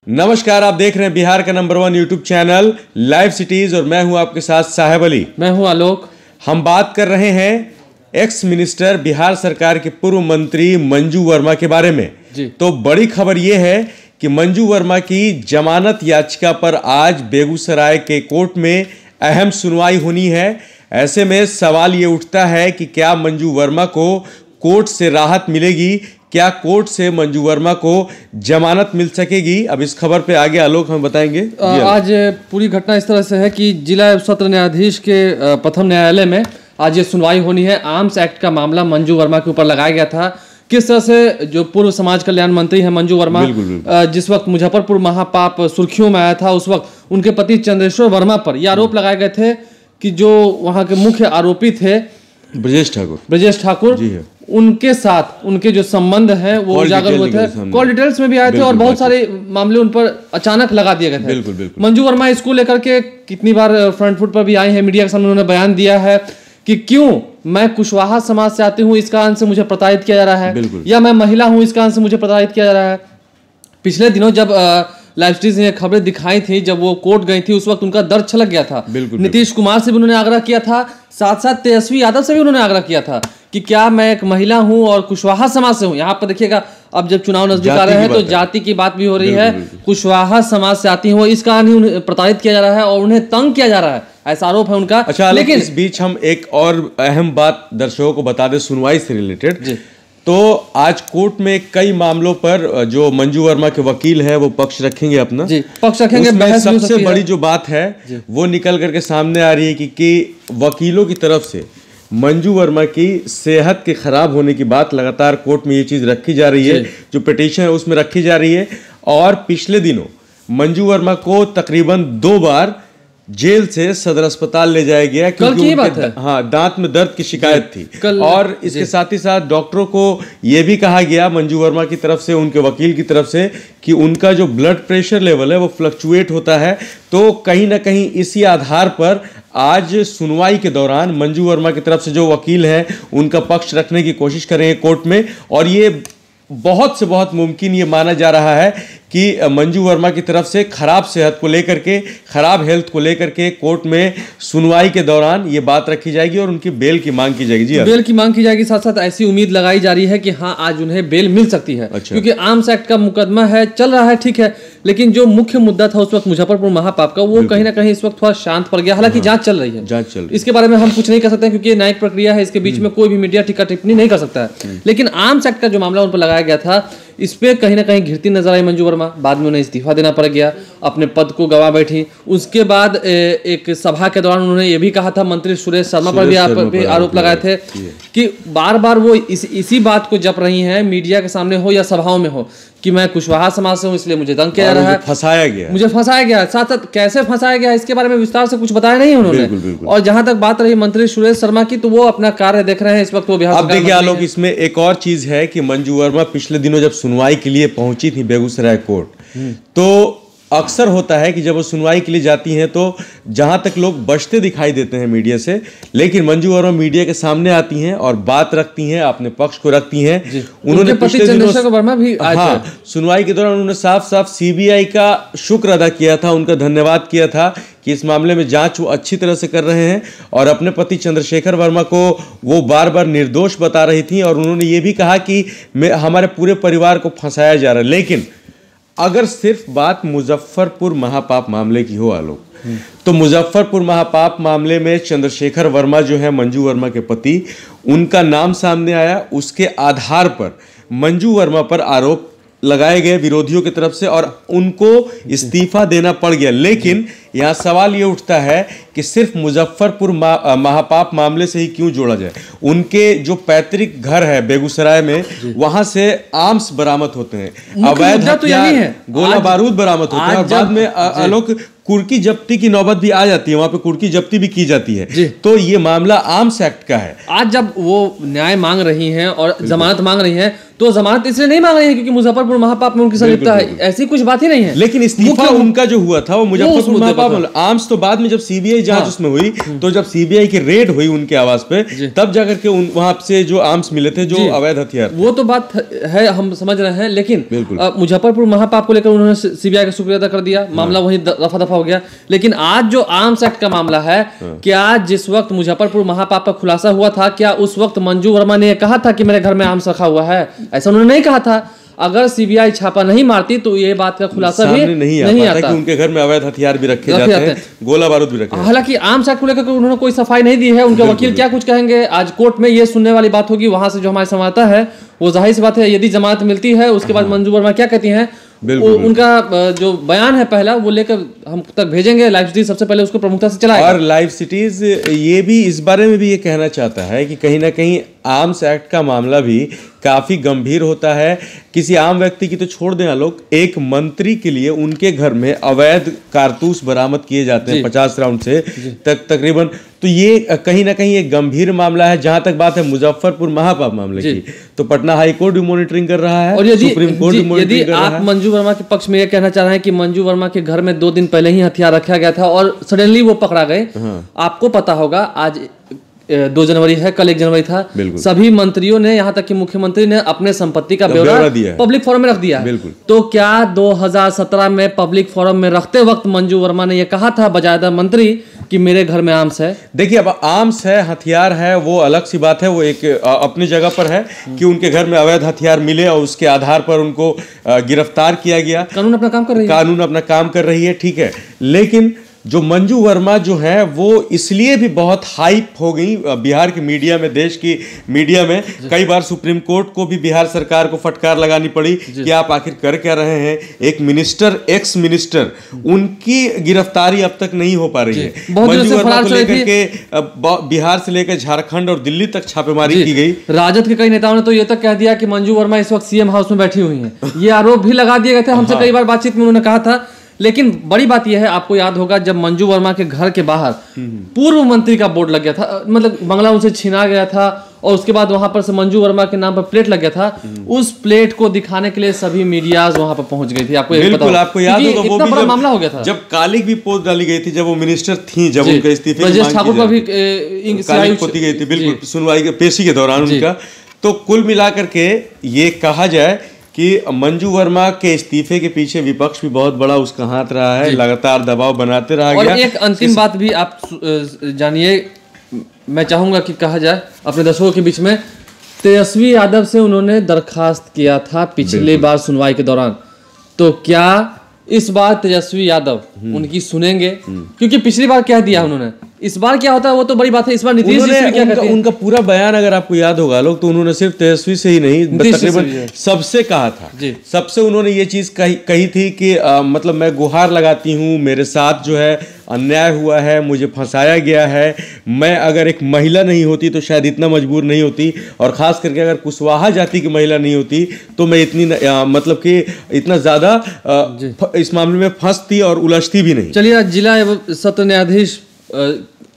नमस्कार, आप देख रहे हैं बिहार का number 1 YouTube channel live cities और मैं हूं आपके साथ साहेब अली। मैं हूं आलोक। हम बात कर रहे हैं एक्स मिनिस्टर बिहार सरकार के पूर्व मंत्री मंजू वर्मा के बारे में जी। तो बड़ी खबर यह है कि मंजू वर्मा की जमानत याचिका पर आज बेगूसराय के कोर्ट में अहम सुनवाई होनी है। ऐसे में सवाल ये उठता है कि क्या मंजू वर्मा को कोर्ट से राहत मिलेगी, क्या कोर्ट से मंजू वर्मा को जमानत मिल सकेगी। अब इस खबर पे आगे आलोक हम बताएंगे। आज पूरी घटना इस तरह से है कि जिला सत्र न्यायाधीश के प्रथम न्यायालय में आज ये सुनवाई होनी है। आर्म्स एक्ट का मामला मंजू वर्मा के ऊपर लगाया गया था। किस तरह से जो पूर्व समाज कल्याण मंत्री हैं मंजू वर्मा, जिस वक्त मुजफ्फरपुर महापाप सुर्खियों में आया था, उस वक्त उनके पति चंद्रेश्वर वर्मा पर यह आरोप लगाए गए थे कि जो वहां के मुख्य आरोपी थे ब्रजेश ठाकुर जी है, उनके साथ उनके जो संबंध हैं वो उजागर हुए थे। कॉल डिटेल्स में भी आए थे और बहुत सारे मामले उन पर अचानक लगा दिए गए थे। बिल्कुल। मंजू वर्मा इसको लेकर के कितनी बार फ्रंट फुट पर भी आए हैं, मीडिया के सामने उन्होंने बयान दिया है कि क्यों मैं कुशवाहा समाज से आती हूँ इस कारण से मुझे प्रताड़ित किया जा रहा है, या मैं महिला हूँ इस कारण से मुझे प्रताड़ित किया जा रहा है। पिछले दिनों जब लाइव स्ट्रीम ने खबरें दिखाई थी, जब वो कोर्ट गई थी, उस वक्त उनका दर्द छलक गया था। नीतीश कुमार से भी उन्होंने आग्रह किया था, साथ साथ तेजस्वी यादव से भी उन्होंने आग्रह किया था कि क्या मैं एक महिला हूं और कुशवाहा समाज से हूं। यहाँ पर देखिएगा, अब जब चुनाव नजदीक आ रहे हैं तो जाति की बात भी हो रही है। कुशवाहा समाज से आती हैं, इस कारण ही उन्हें प्रताड़ित किया जा रहा है और उन्हें तंग किया जा रहा है, ऐसा आरोप है उनका। अच्छा, लेकिन इस बीच हम एक और अहम बात दर्शकों को बता दें सुनवाई से रिलेटेड। तो आज कोर्ट में कई मामलों पर जो मंजू वर्मा के वकील हैं वो पक्ष रखेंगे अपना। जी, पक्ष रखेंगे। उसमें सबसे बड़ी जो बात है वो निकल करके सामने आ रही है कि वकीलों की तरफ से मंजू वर्मा की सेहत के खराब होने की बात लगातार कोर्ट में ये चीज रखी जा रही है, जो पिटीशन है उसमें रखी जा रही है। और पिछले दिनों मंजू वर्मा को तकरीबन 2 बार जेल से सदर अस्पताल ले जाया गया क्योंकि दांत में दर्द की शिकायत थी। और इसके साथ ही साथ डॉक्टरों को यह भी कहा गया मंजू वर्मा की तरफ से, उनके वकील की तरफ से, कि उनका जो ब्लड प्रेशर लेवल है वो फ्लक्चुएट होता है। तो कहीं ना कहीं इसी आधार पर आज सुनवाई के दौरान मंजू वर्मा की तरफ से जो वकील हैं उनका पक्ष रखने की कोशिश करेंगे कोर्ट में। और ये बहुत से बहुत मुमकिन ये माना जा रहा है कि मंजू वर्मा की तरफ से खराब सेहत को लेकर के, खराब हेल्थ को लेकर के कोर्ट में सुनवाई के दौरान ये बात रखी जाएगी और उनकी बेल की मांग की जाएगी। जी, बेल की मांग की जाएगी। साथ साथ ऐसी उम्मीद लगाई जा रही है कि हाँ, आज उन्हें बेल मिल सकती है। अच्छा। क्योंकि आर्म्स एक्ट का मुकदमा है, चल रहा है, ठीक है, लेकिन जो मुख्य मुद्दा था उस वक्त मुजफ्फरपुर महापाप का, वो कहीं ना कहीं इस वक्त थोड़ा शांत पड़ गया। हालांकि जांच चल रही है, इसके बारे में हम कुछ नहीं कर सकते क्योंकि ये न्यायिक प्रक्रिया है, इसके बीच में कोई भी मीडिया टीका टिप्पणी नहीं कर सकता है। लेकिन आर्म्स एक्ट का जो मामला उन पर लगाया गया था, इस पे कहीं ना कहीं घिरती नजर आई मंजू वर्मा। बाद में उन्हें इस्तीफा देना पड़ गया, अपने पद को गंवा बैठी। उसके बाद एक सभा के दौरान उन्होंने ये भी कहा था, मंत्री सुरेश शर्मा पर भी आरोप लगाए थे कि बार बार वो इसी बात को जप रही हैं, मीडिया के सामने हो या सभाओं में हो, कि मैं कुशवाहा समाज से हूं इसलिए मुझे तंग किया जा रहा है, मुझे फंसाया गया। साथ साथ कैसे फंसाया गया इसके बारे में विस्तार से कुछ बताया नहीं उन्होंने। और जहां तक बात रही मंत्री सुरेश शर्मा की, तो वो अपना कार्य देख रहे हैं इस वक्त, वो बिहार। अब देखिए आलोक, इसमें एक और चीज है कि मंजू वर्मा पिछले दिनों जब सुनवाई के लिए पहुंची थी बेगूसराय कोर्ट, तो अक्सर होता है कि जब वो सुनवाई के लिए जाती हैं तो जहां तक लोग बचते दिखाई देते हैं मीडिया से, लेकिन मंजू वर्मा मीडिया के सामने आती हैं और बात रखती हैं, अपने पक्ष को रखती हैं। उन्होंने पिछले दिनों सुनवाई के दौरान उन्होंने साफ साफ सीबीआई का शुक्र अदा किया था, उनका धन्यवाद किया था कि इस मामले में जांच वो अच्छी तरह से कर रहे हैं। और अपने पति चंद्रशेखर वर्मा को वो बार बार निर्दोष बता रही थी और उन्होंने ये भी कहा कि हमारे पूरे परिवार को फंसाया जा रहा है। लेकिन अगर सिर्फ बात मुजफ्फरपुर महापाप मामले की हो आलोक, तो मुजफ्फरपुर महापाप मामले में चंद्रशेखर वर्मा जो है मंजू वर्मा के पति, उनका नाम सामने आया। उसके आधार पर मंजू वर्मा पर आरोप लगाए गए विरोधियों की तरफ से और उनको इस्तीफा देना पड़ गया। लेकिन यहाँ सवाल ये उठता है कि सिर्फ मुजफ्फरपुर महापाप मामले से ही क्यों जोड़ा जाए। उनके जो पैतृक घर है बेगूसराय में, वहां से आर्म्स बरामद होते हैं, अवैध हथियार, गोला बारूद बरामद होते हैं और बाद में आलोक कुर्की जब्ती की नौबत भी आ जाती है, वहां पे कुर्की जब्ती भी की जाती है। तो ये मामला आर्म्स एक्ट का है। आज जब वो न्याय मांग रही हैं और जमानत मांग रही हैं, तो जमानत इसलिए नहीं मांग रही है क्योंकि मुजफ्फरपुर महापाप में उनकी संलिप्तता है, ऐसी कुछ बात ही नहीं है। लेकिन इस्तीफा उनका जो हुआ था वो मुजफ्फरपुर महापाप मामला, आर्म्स तो बाद में जब सीबीआई जांच उसमें हुई, तो जब सीबीआई की रेड हुई उनके आवास पे, तब जाकर के वहां से जो आर्म्स मिले थे, जो अवैध हथियार, वो तो बात है, हम समझ रहे हैं। लेकिन मुजफ्फरपुर महापाप को लेकर उन्होंने सीबीआई का शुक्रिया अदा कर दिया, मामला वहीं रफा दफा हो गया। लेकिन आज जो आर्म्स एक्ट का मामला है, क्या जिस वक्त मुजफ्फरपुर महापाप का खुलासा हुआ था, क्या उस वक्त मंजू वर्मा ने कहा था कि मेरे घर में आर्म्स रखा हुआ है? ऐसा उन्होंने नहीं कहा था। अगर सीबीआई छापा नहीं मारती तो ये बात का खुलासा भी नहीं आता कि उनके घर में अवैध हथियार भी रखे जाते हैं, गोला बारूद भी रखे। हालांकि आर्म्स एक्ट को लेकर उन्होंने कोई सफाई नहीं दी है। उनके वकील क्या कुछ कहेंगे, आज कोर्ट में ये सुनने वाली बात होगी। वहां से जो हमारे संवाददाता है, वो जाहिर सी बात है, यदि जमानत मिलती है, उसके बाद मंजू वर्मा क्या कहती हैं, उनका जो बयान है पहला, वो लेकर हम तक भेजेंगे। लाइव सिटीज सबसे पहले उसको प्रमुखता से चलाएगा। और लाइव सिटीज ये भी इस बारे में भी ये कहना चाहता है कि कहीं ना कहीं आर्म्स एक्ट का मामला भी काफी गंभीर होता है। किसी आम व्यक्ति की तो छोड़ दें लोग, एक मंत्री के लिए उनके घर में अवैध कारतूस बरामद किए जाते हैं 50 राउंड से तकरीबन। तो ये कहीं ना कहीं एक गंभीर मामला है। जहां तक बात है मुजफ्फरपुर महापाप मामले की, तो पटना हाई कोर्ट भी मॉनिटरिंग कर रहा है, और यदि सुप्रीम कोर्ट भी मॉनिटरिंग कर रहा है। आप मंजू वर्मा के पक्ष में ये कहना चाह रहे हैं कि मंजू वर्मा के घर में 2 दिन पहले ही हथियार रखा गया था और सडनली वो पकड़ा गए। आपको पता होगा आज 2 जनवरी है, कल 1 जनवरी था। सभी मंत्रियों ने, यहाँ तक कि मुख्यमंत्री ने अपने संपत्ति का ब्यौरा पब्लिक फोरम में रख दिया है। तो क्या 2017 में पब्लिक फोरम में रखते वक्त मंजू वर्मा ने यह कहा था बजायदा मंत्री कि मेरे घर में आर्म्स है? देखिए, अब आर्म्स है, हथियार है, वो अलग सी बात है, वो एक अपनी जगह पर है कि उनके घर में अवैध हथियार मिले और उसके आधार पर उनको गिरफ्तार किया गया। कानून अपना काम कर रही है, कानून अपना काम कर रही है, ठीक है। लेकिन जो मंजू वर्मा जो है वो इसलिए भी बहुत हाइप हो गई बिहार की मीडिया में, देश की मीडिया में। कई बार सुप्रीम कोर्ट को भी बिहार सरकार को फटकार लगानी पड़ी कि आप आखिर कर क्या रहे हैं। एक मिनिस्टर, एक्स मिनिस्टर, उनकी गिरफ्तारी अब तक नहीं हो पा रही है। मंजू वर्मा को लेकर के बिहार से लेकर झारखंड और दिल्ली तक छापेमारी की गई। राजद के कई नेताओं ने तो ये तक कह दिया कि मंजू वर्मा इस वक्त सीएम हाउस में बैठी हुई हैं। ये आरोप भी लगा दिए गए थे। हमसे कई बार बातचीत में उन्होंने कहा था। लेकिन बड़ी बात यह है, आपको याद होगा जब मंजू वर्मा के घर के बाहर पूर्व मंत्री का बोर्ड लग गया था, मतलब बंगला उनसे छीना गया था, और उसके बाद वहां पर से मंजू वर्मा के नाम पर प्लेट लग गया था। उस प्लेट को दिखाने के लिए सभी मीडियाज वहां पर पहुंच गई थी। आपको बिल्कुल, आपको याद होगा वो भी बड़ा मामला हो गया था जब कालिक भी पोस्ट डाली गई थी, जब वो मिनिस्टर थी, जब उनका इस्तीफे ब्रजेश ठाकुर का भी कालिक पोती गई थी, बिल्कुल सुनवाई पेशी के दौरान उनका। तो कुल मिलाकर के ये कहा जाए कि मंजू वर्मा के इस्तीफे के पीछे विपक्ष भी बहुत बड़ा उसका हाथ रहा है, लगातार दबाव बनाते रहा गया। और एक अंतिम बात भी आप जानिए, मैं चाहूंगा कि कहा जाए अपने दर्शकों के बीच में, तेजस्वी यादव से उन्होंने दरखास्त किया था पिछली बार सुनवाई के दौरान, तो क्या इस बार तेजस्वी यादव उनकी सुनेंगे? क्योंकि पिछली बार क्या दिया उन्होंने, इस बार क्या होता है वो तो बड़ी बात है। इस बार नीतीश जी क्या कहते हैं? उनका पूरा बयान अगर आपको याद होगा लोग, तो उन्होंने सिर्फ तेजस्वी से ही नहीं, तकरीबन सबसे कहा था। सबसे उन्होंने ये चीज कही थी कि मतलब मैं गुहार लगाती हूँ, मेरे साथ जो है अन्याय हुआ है, मुझे फंसाया गया है, मैं अगर एक महिला नहीं होती तो शायद इतना मजबूर नहीं होती, और खास करके अगर कुशवाहा जाति की महिला नहीं होती तो मैं इतनी मतलब कि इतना ज्यादा इस मामले में फंसती और उलझती भी नहीं। चलिए, जिला एवं सत्र न्यायाधीश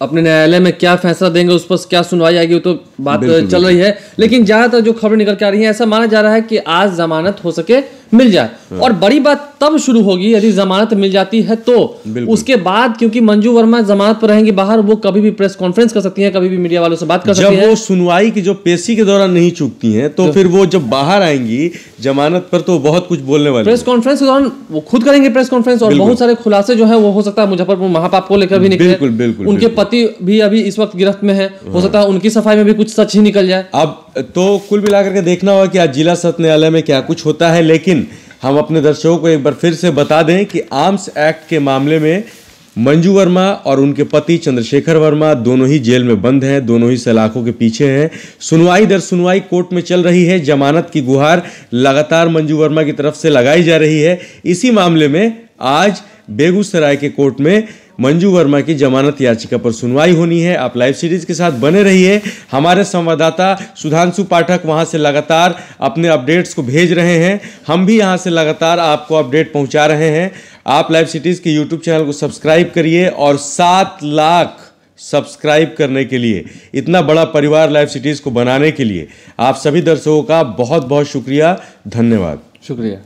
अपने न्यायालय में क्या फैसला देंगे, उस पर क्या सुनवाई आएगी, वो तो बात चल रही है। लेकिन ज्यादातर जो खबर निकल के आ रही है, ऐसा माना जा रहा है कि आज जमानत हो सके मिल जाए। और बड़ी बात तब शुरू होगी यदि जमानत मिल जाती है तो। उसके बाद क्योंकि मंजू वर्मा जमानत पर रहेंगी बाहर, वो कभी भी प्रेस कॉन्फ्रेंस कर सकती हैं, कभी भी मीडिया वालों से बात कर सकती हैं। जब वो सुनवाई की जो पेशी के दौरान नहीं चूकती हैं, तो फिर वो जब बाहर आएंगी जमानत पर तो बहुत कुछ बोलने वाली। प्रेस कॉन्फ्रेंस के दौरान वो खुद करेंगे प्रेस कॉन्फ्रेंस, और बहुत सारे खुलासे जो है वो हो सकता है मुजफ्फरपुर महापाप को लेकर भी निकले। बिल्कुल, उनके पति भी अभी इस वक्त गिरफ्त में है, हो सकता है उनकी सफाई में भी कुछ सच ही निकल जाए। अब तो कुल मिलाकर के देखना होगा कि आज जिला सत्र न्यायालय में क्या कुछ होता है। लेकिन हम अपने दर्शकों को एक बार फिर से बता दें कि आर्म्स एक्ट के मामले में मंजू वर्मा और उनके पति चंद्रशेखर वर्मा दोनों ही जेल में बंद हैं, दोनों ही सलाखों के पीछे हैं। सुनवाई दर सुनवाई कोर्ट में चल रही है। जमानत की गुहार लगातार मंजू वर्मा की तरफ से लगाई जा रही है। इसी मामले में आज बेगूसराय के कोर्ट में मंजू वर्मा की जमानत याचिका पर सुनवाई होनी है। आप लाइव सीरीज के साथ बने रहिए। हमारे संवाददाता सुधांशु पाठक वहां से लगातार अपने अपडेट्स को भेज रहे हैं, हम भी यहां से लगातार आपको अपडेट पहुंचा रहे हैं। आप लाइव सिटीज के यूट्यूब चैनल को सब्सक्राइब करिए, और 7 लाख सब्सक्राइब करने के लिए, इतना बड़ा परिवार लाइव सिटीज को बनाने के लिए आप सभी दर्शकों का बहुत बहुत शुक्रिया, धन्यवाद। शुक्रिया।